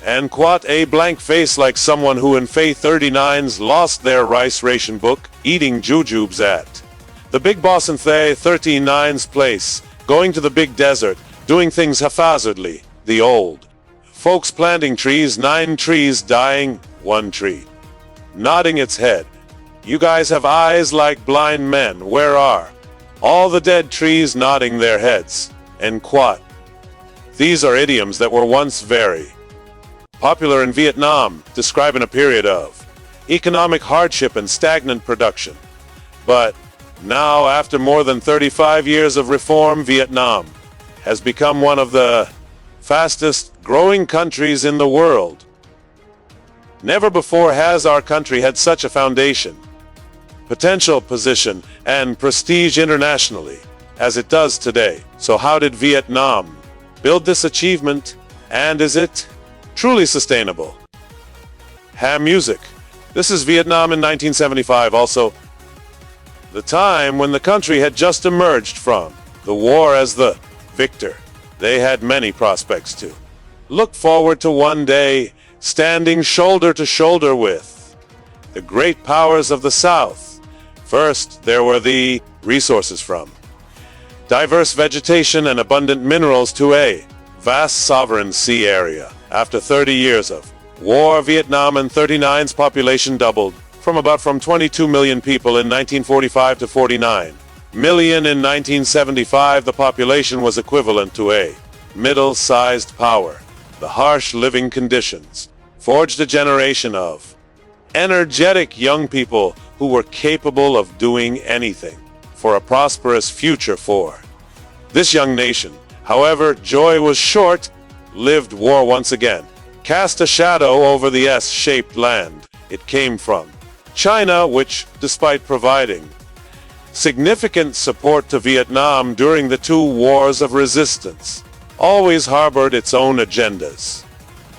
and quite a blank face like someone who in Fay 39's lost their rice ration book, eating jujubes at the big boss in Fay 39's place, going to the big desert, doing things haphazardly, the old folks planting trees, 9 trees dying, 1 tree nodding its head. You guys have eyes like blind men, where are all the dead trees nodding their heads? And quat. These are idioms that were once very popular in Vietnam, describing a period of economic hardship and stagnant production. But now, after more than 35 years of reform, Vietnam has become one of the fastest growing countries in the world. Never before has our country had such a foundation, potential, position, and prestige internationally as it does today. So how did Vietnam build this achievement, and is it truly sustainable? Ham music. This is Vietnam in 1975, also the time when the country had just emerged from the war as the victor. They had many prospects to look forward to one day, standing shoulder to shoulder with the great powers of the South. First, there were the resources from diverse vegetation and abundant minerals to a vast sovereign sea area. After 30 years of war, Vietnam in 39's population doubled from 22 million people in 1945 to 49 million in 1975. The population was equivalent to a middle-sized power. The harsh living conditions forged a generation of energetic young people who were capable of doing anything for a prosperous future for this young nation. However, joy was short-lived. War once again cast a shadow over the S-shaped land it came from. China, which, despite providing significant support to Vietnam during the 2 wars of resistance, always harbored its own agendas.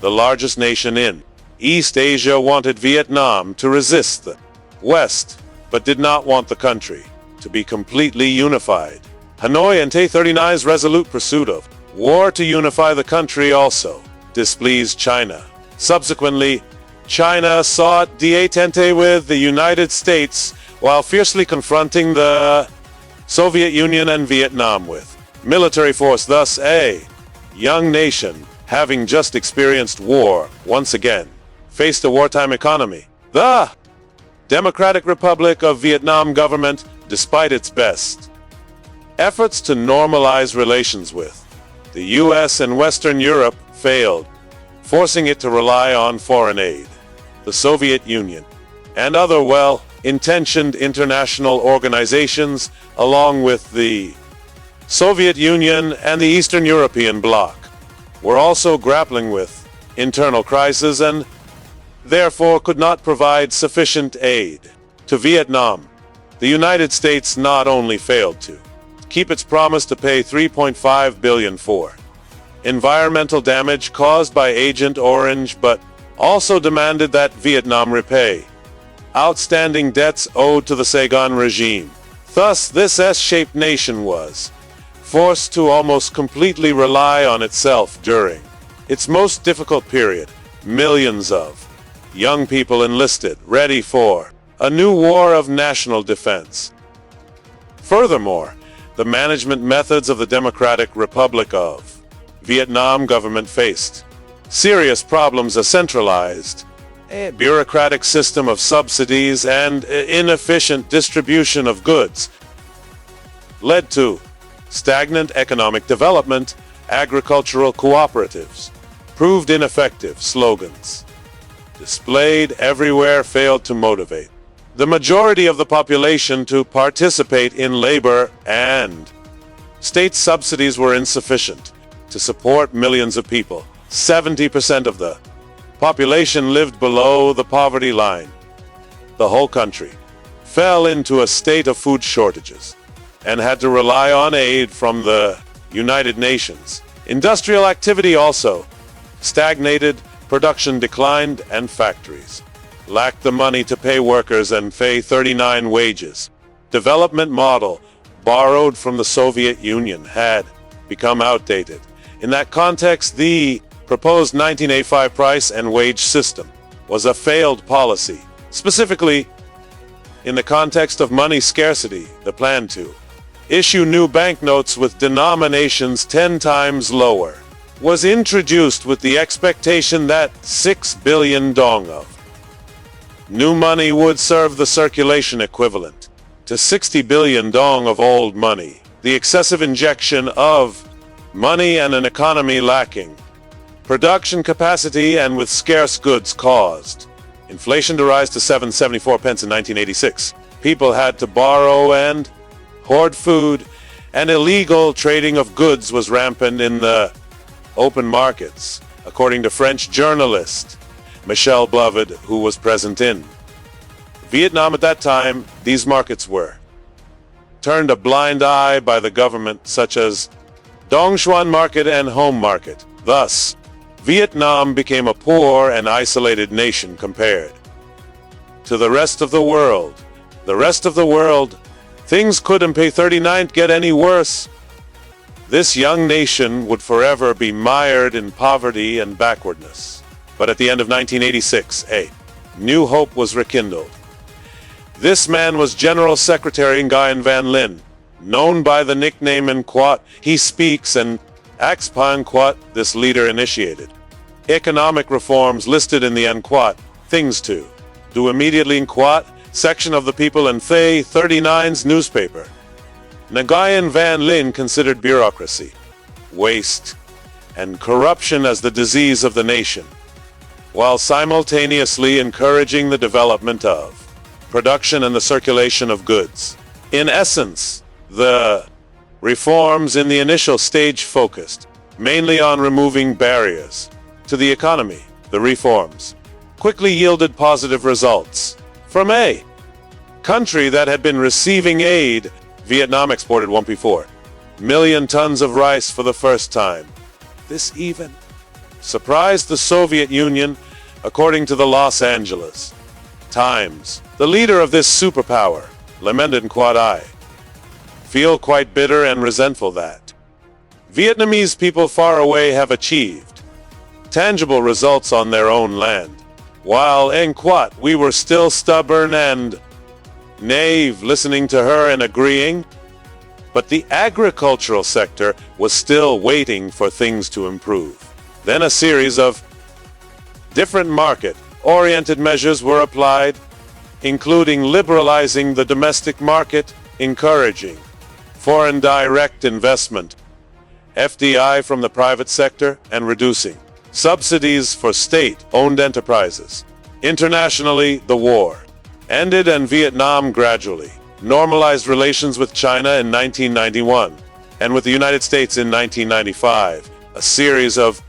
The largest nation in East Asia wanted Vietnam to resist the West, but did not want the country to be completely unified. Hanoi and Tay 39's resolute pursuit of war to unify the country also displeased China. Subsequently, China sought détente with the United States while fiercely confronting the Soviet Union and Vietnam with military force. Thus, a young nation, having just experienced war, once again faced a wartime economy. The Democratic Republic of Vietnam government, despite its best efforts to normalize relations with the US and Western Europe, failed, forcing it to rely on foreign aid. The Soviet Union and other well-intentioned international organizations, along with the Soviet Union and the Eastern European bloc, were also grappling with internal crises and therefore could not provide sufficient aid to Vietnam. The United States not only failed to keep its promise to pay $3.5 billion for environmental damage caused by Agent Orange, but also demanded that Vietnam repay outstanding debts owed to the Saigon regime. Thus, this S-shaped nation was forced to almost completely rely on itself during its most difficult period. Millions of young people enlisted, ready for a new war of national defense. Furthermore, the management methods of the Democratic Republic of Vietnam government faced serious problems. A centralized, bureaucratic system of subsidies and inefficient distribution of goods led to stagnant economic development. Agricultural cooperatives proved ineffective. Slogans displayed everywhere failed to motivate the majority of the population to participate in labor, and state subsidies were insufficient to support millions of people. 70% of the population lived below the poverty line. The whole country fell into a state of food shortages and had to rely on aid from the United Nations. Industrial activity also stagnated, production declined, and factories lacked the money to pay workers and pay 39 wages. Development model borrowed from the Soviet Union had become outdated. In that context, the proposed 1985 price and wage system was a failed policy. Specifically, in the context of money scarcity, the plan to issue new banknotes with denominations 10 times lower was introduced with the expectation that 6 billion dong of new money would serve the circulation equivalent to 60 billion dong of old money. The excessive injection of money and an economy lacking production capacity and with scarce goods caused inflation to rise to 7.74 pence in 1986. People had to borrow and hoard food, and illegal trading of goods was rampant in the open markets, according to French journalist Michel Bloved, who was present in Vietnam at that time. These markets were turned a blind eye by the government, such as Dong Xuan Market and Home Market. Thus, Vietnam became a poor and isolated nation compared to the rest of the world. The rest of the world, things couldn't pay 39 get any worse. This young nation would forever be mired in poverty and backwardness. But at the end of 1986, a new hope was rekindled. This man was General Secretary Nguyen Van Linh, known by the nickname Nquat. He speaks and acts pa Nquat. This leader initiated economic reforms listed in the Nquat Things to Do immediately. Nquat section of the People and Thay 39's newspaper. Nguyen Van Linh considered bureaucracy, waste, and corruption as the disease of the nation, while simultaneously encouraging the development of production and the circulation of goods. In essence, the reforms in the initial stage focused mainly on removing barriers to the economy. The reforms quickly yielded positive results. From a country that had been receiving aid, Vietnam exported 1.4 million tons of rice for the first time. This even surprised the Soviet Union, according to the Los Angeles Times. The leader of this superpower, lamented Nquat, I feel quite bitter and resentful that Vietnamese people far away have achieved tangible results on their own land, while Nquat we were still stubborn and naive, listening to her and agreeing. But the agricultural sector was still waiting for things to improve. Then a series of different market-oriented measures were applied, including liberalizing the domestic market, encouraging foreign direct investment, FDI from the private sector, and reducing subsidies for state-owned enterprises. Internationally, the war ended and Vietnam gradually normalized relations with China in 1991 and with the United States in 1995. A series of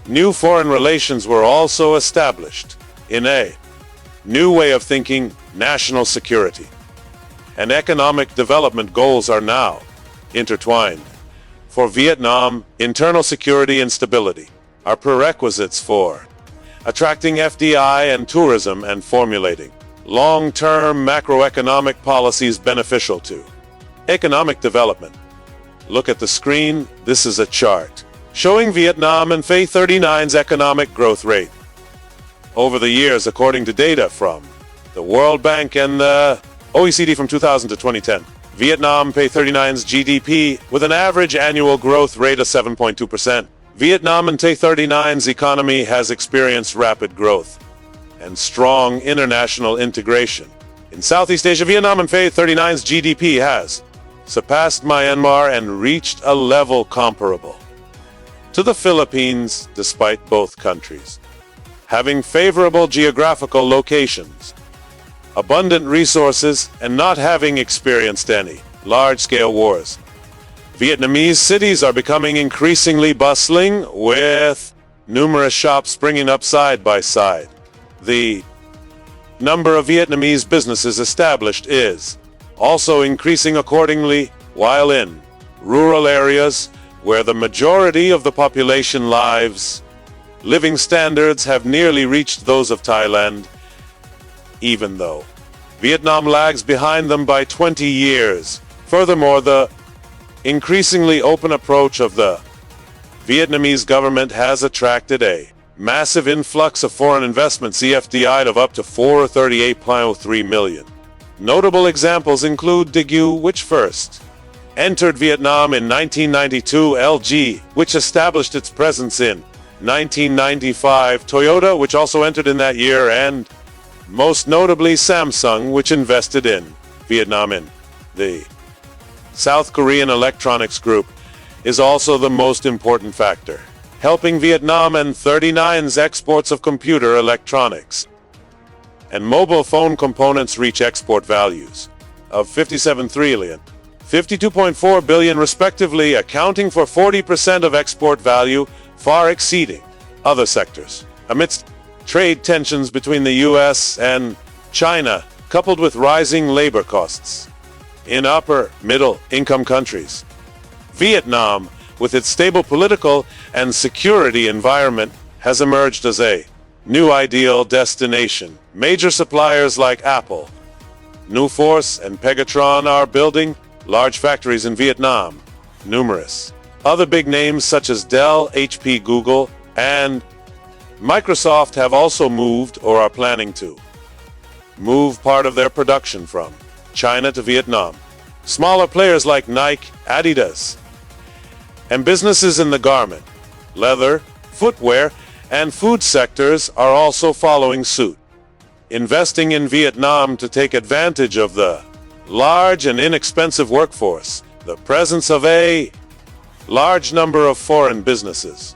new foreign relations were also established. In a new way of thinking, national security and economic development goals are now intertwined. For Vietnam, internal security and stability are prerequisites for attracting FDI and tourism and formulating long-term macroeconomic policies beneficial to economic development. Look at the screen. This is a chart showing Vietnam and Thay 39's economic growth rate over the years, according to data from the World Bank and the OECD from 2000 to 2010. Vietnam Thay 39's GDP with an average annual growth rate of 7.2%. Vietnam and Thay 39's economy has experienced rapid growth and strong international integration. In Southeast Asia, Vietnam and Thay 39's GDP has surpassed Myanmar and reached a level comparable to the Philippines, despite both countries having favorable geographical locations, abundant resources, and not having experienced any large-scale wars. Vietnamese cities are becoming increasingly bustling, with numerous shops springing up side by side. The number of Vietnamese businesses established is also increasing accordingly, while in rural areas where the majority of the population lives, living standards have nearly reached those of Thailand, even though Vietnam lags behind them by 20 years. Furthermore, the increasingly open approach of the Vietnamese government has attracted a massive influx of foreign investments (FDI) of up to 438.03 million. Notable examples include Daegu, which first entered Vietnam in 1992, LG, which established its presence in 1995, Toyota, which also entered in that year, and most notably Samsung, which invested in Vietnam. In the South Korean electronics group is also the most important factor, helping Vietnam and 39's exports of computer electronics and mobile phone components reach export values of 57 trillion, 52.4 billion respectively, accounting for 40% of export value, far exceeding other sectors. Amidst trade tensions between the US and China, coupled with rising labor costs in upper, middle income countries, Vietnam, with its stable political and security environment, has emerged as a new ideal destination. Major suppliers like Apple, Nuforce, and Pegatron are building large factories in Vietnam. Numerous other big names such as Dell, HP, Google, and Microsoft have also moved or are planning to move part of their production from China to Vietnam. Smaller players like Nike, Adidas, and businesses in the garment, leather, footwear, and food sectors are also following suit, investing in Vietnam to take advantage of the large and inexpensive workforce. The presence of a large number of foreign businesses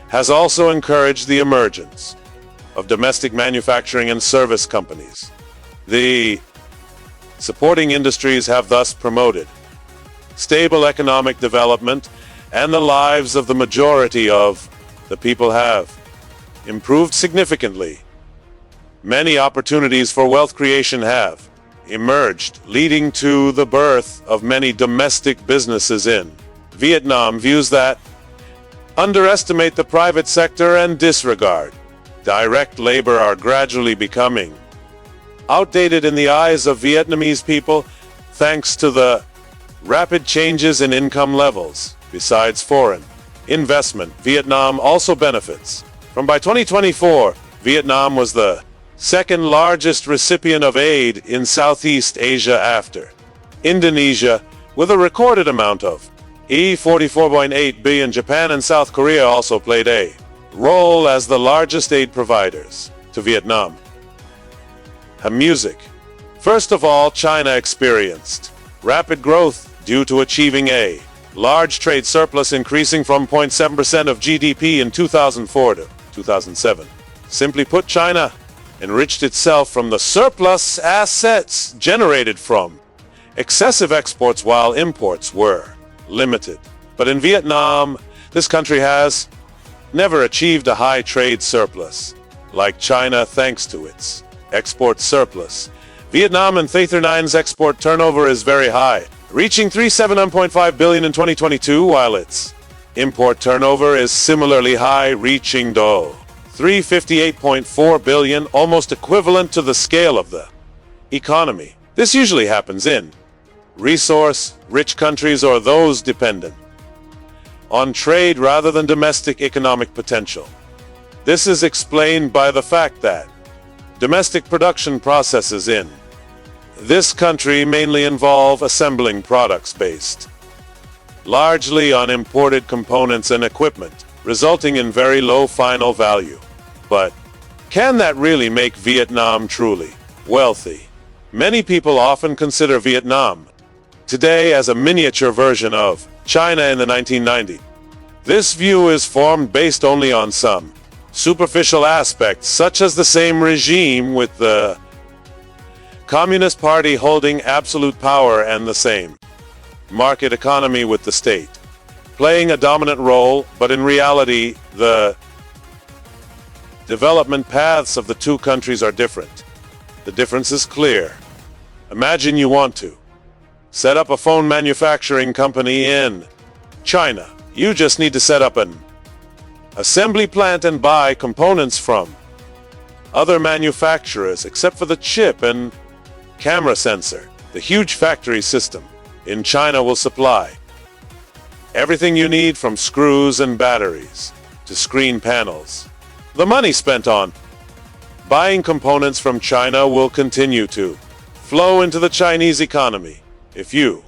has also encouraged the emergence of domestic manufacturing and service companies. The supporting industries have thus promoted stable economic development, and the lives of the majority of the people have improved significantly. Many opportunities for wealth creation have emerged, leading to the birth of many domestic businesses in Vietnam. Views that underestimate the private sector and disregard direct labor are gradually becoming outdated in the eyes of Vietnamese people, thanks to the rapid changes in income levels. Besides foreign investment, Vietnam also benefits from, by 2024, Vietnam was the second largest recipient of aid in Southeast Asia after Indonesia, with a recorded amount of $44.8 billion. Japan and South Korea also played a role as the largest aid providers to Vietnam. Music. First of all, China experienced rapid growth due to achieving a large trade surplus, increasing from 0.7% of GDP in 2004 to 2007. Simply put, China enriched itself from the surplus assets generated from excessive exports while imports were limited. But in Vietnam, this country has never achieved a high trade surplus like China, thanks to its export surplus. Vietnam and 39's export turnover is very high, reaching 379.5 billion in 2022, while its import turnover is similarly high, reaching 358.4 billion, almost equivalent to the scale of the economy. This usually happens in resource-rich countries or those dependent on trade rather than domestic economic potential. This is explained by the fact that domestic production processes in this country mainly involve assembling products based largely on imported components and equipment, resulting in very low final value. But can that really make Vietnam truly wealthy? Many people often consider Vietnam today as a miniature version of China in the 1990s. This view is formed based only on some superficial aspects, such as the same regime with the Communist Party holding absolute power and the same market economy with the state playing a dominant role, but in reality, the development paths of the two countries are different. The difference is clear. Imagine you want to set up a phone manufacturing company in China. You just need to set up an assembly plant and buy components from other manufacturers, except for the chip and camera sensor. The huge factory system in China will supply Everything you need from screws and batteries to screen panels. The money spent on buying components from China will continue to flow into the Chinese economy. If you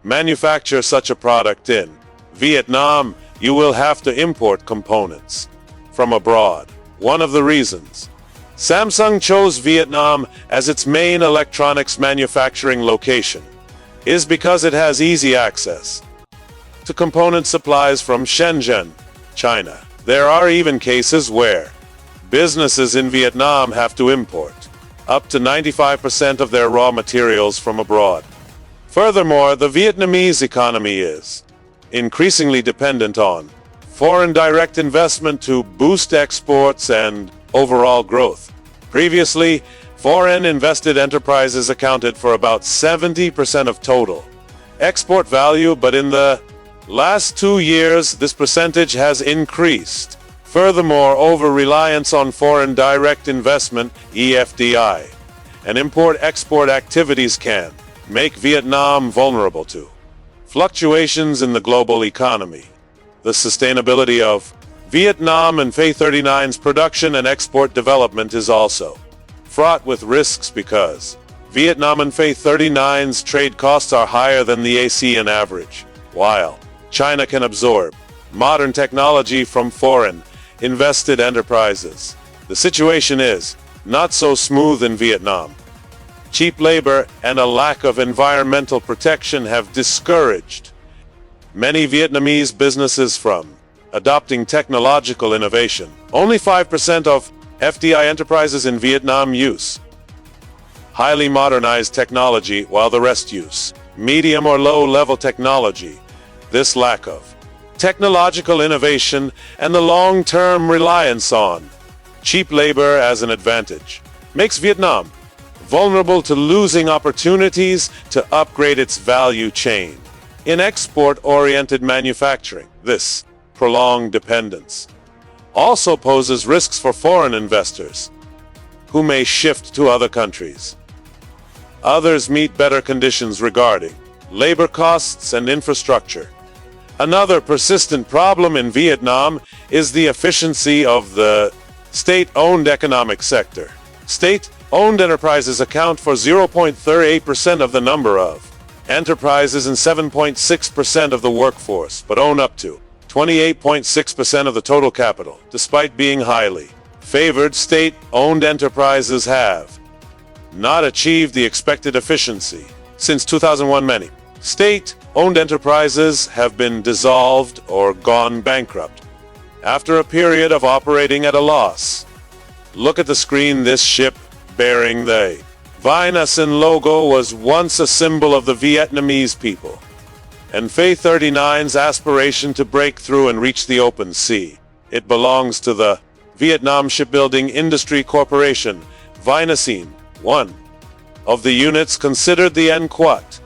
manufacture such a product in Vietnam, you will have to import components from abroad. One of the reasons Samsung chose Vietnam as its main electronics manufacturing location is because it has easy access to component supplies from Shenzhen, China. There are even cases where businesses in Vietnam have to import up to 95% of their raw materials from abroad. Furthermore, the Vietnamese economy is increasingly dependent on foreign direct investment to boost exports and overall growth. Previously, foreign invested enterprises accounted for about 70% of total export value, but in the last 2 years, this percentage has increased. Furthermore, over-reliance on foreign direct investment, EFDI, and import-export activities can make Vietnam vulnerable to fluctuations in the global economy. The sustainability of Vietnam and F-39's production and export development is also fraught with risks because Vietnam and F-39's trade costs are higher than the ASEAN average, while China can absorb modern technology from foreign invested enterprises. The situation is not so smooth in Vietnam. Cheap labor and a lack of environmental protection have discouraged many Vietnamese businesses from adopting technological innovation. Only 5% of FDI enterprises in Vietnam use highly modernized technology, while the rest use medium or low-level technology. This lack of technological innovation and the long-term reliance on cheap labor as an advantage makes Vietnam vulnerable to losing opportunities to upgrade its value chain. In export-oriented manufacturing, this prolonged dependence also poses risks for foreign investors who may shift to other countries. Others meet better conditions regarding labor costs and infrastructure. Another persistent problem in Vietnam is the efficiency of the state-owned economic sector. State-owned enterprises account for 0.38% of the number of enterprises and 7.6% of the workforce, but own up to 28.6% of the total capital. Despite being highly favored, state-owned enterprises have not achieved the expected efficiency. Since 2001, many state-owned enterprises have been dissolved or gone bankrupt after a period of operating at a loss. Look at the screen. This ship bearing the Viet Nam logo was once a symbol of the Vietnamese people and F-39's aspiration to break through and reach the open sea. It belongs to the Vietnam Shipbuilding Industry Corporation, Viet Nam, one of the units considered the N Quat,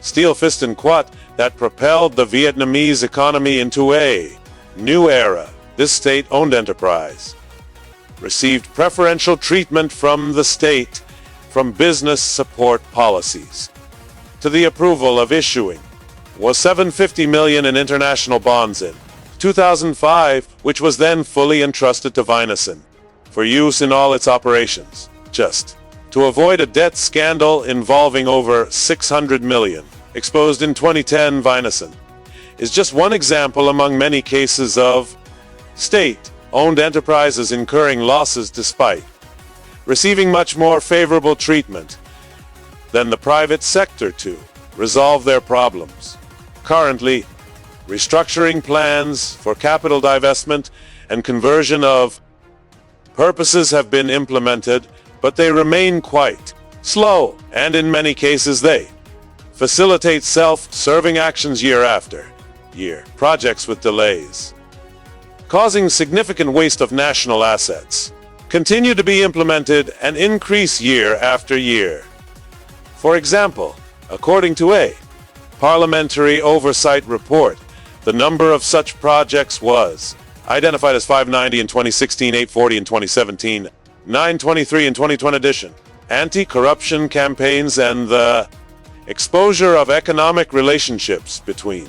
steel piston quat, that propelled the Vietnamese economy into a new era. This state-owned enterprise received preferential treatment from the state, from business support policies to the approval of issuing was $750 million in international bonds in 2005, which was then fully entrusted to Viet Nam for use in all its operations, just to avoid a debt scandal involving over $600 million exposed in 2010. Viet Nam is just one example among many cases of state-owned enterprises incurring losses despite receiving much more favorable treatment than the private sector to resolve their problems. Currently, restructuring plans for capital divestment and conversion of purposes have been implemented, but they remain quite slow, and in many cases they facilitate self-serving actions year after year, projects with delays, causing significant waste of national assets, continue to be implemented and increase year after year. For example, according to a parliamentary oversight report, the number of such projects was identified as 590 in 2016, 840 in 2017, 923 in 2020 edition. Anti-corruption campaigns and the exposure of economic relationships between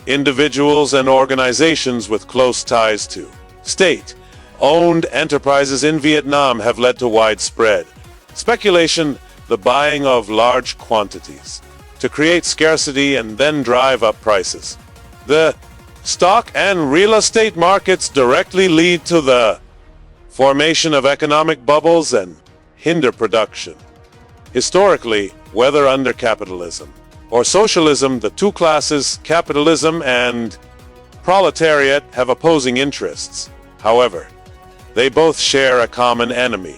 Individuals and organizations with close ties to state-owned enterprises in Vietnam have led to widespread speculation, the buying of large quantities to create scarcity and then drive up prices. The stock and real estate markets directly lead to the formation of economic bubbles and hinder production. Historically, whether under capitalism or socialism, the two classes, capitalism and proletariat, have opposing interests. However, they both share a common enemy.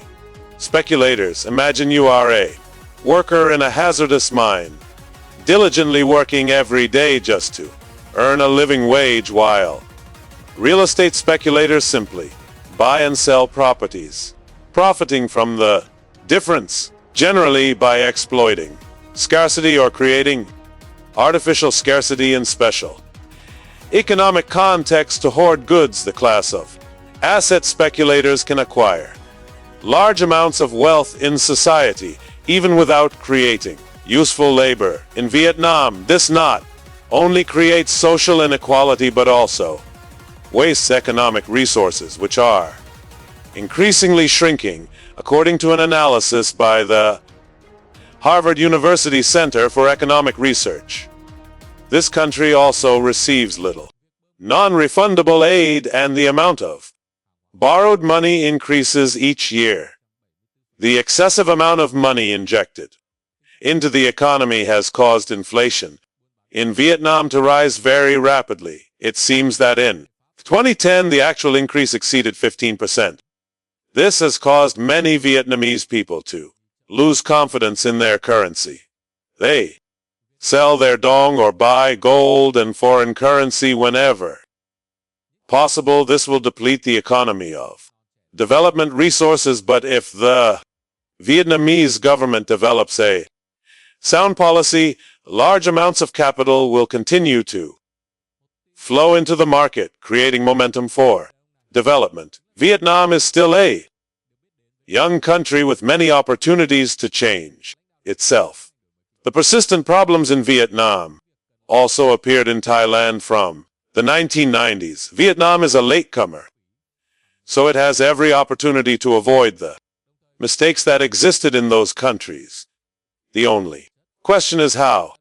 Speculators. Imagine you are a worker in a hazardous mine, diligently working every day just to earn a living wage, while real estate speculators simply buy and sell properties, profiting from the difference, generally by exploiting scarcity or creating artificial scarcity in special economic context to hoard goods. The class of asset speculators can acquire large amounts of wealth in society, even without creating useful labor. In Vietnam, this not only creates social inequality but also wastes economic resources, which are increasingly shrinking, according to an analysis by the Harvard University Center for Economic Research. This country also receives little non-refundable aid, and the amount of borrowed money increases each year. The excessive amount of money injected into the economy has caused inflation in Vietnam to rise very rapidly. It seems that in 2010 the actual increase exceeded 15%. This has caused many Vietnamese people to lose confidence in their currency. They sell their dong or buy gold and foreign currency whenever possible. This will deplete the economy of development resources, but if the Vietnamese government develops a sound policy, large amounts of capital will continue to flow into the market, creating momentum for development. Vietnam is still a young country with many opportunities to change itself. The persistent problems in Vietnam also appeared in Thailand from the 1990s. Vietnam is a latecomer, so it has every opportunity to avoid the mistakes that existed in those countries. The only question is how.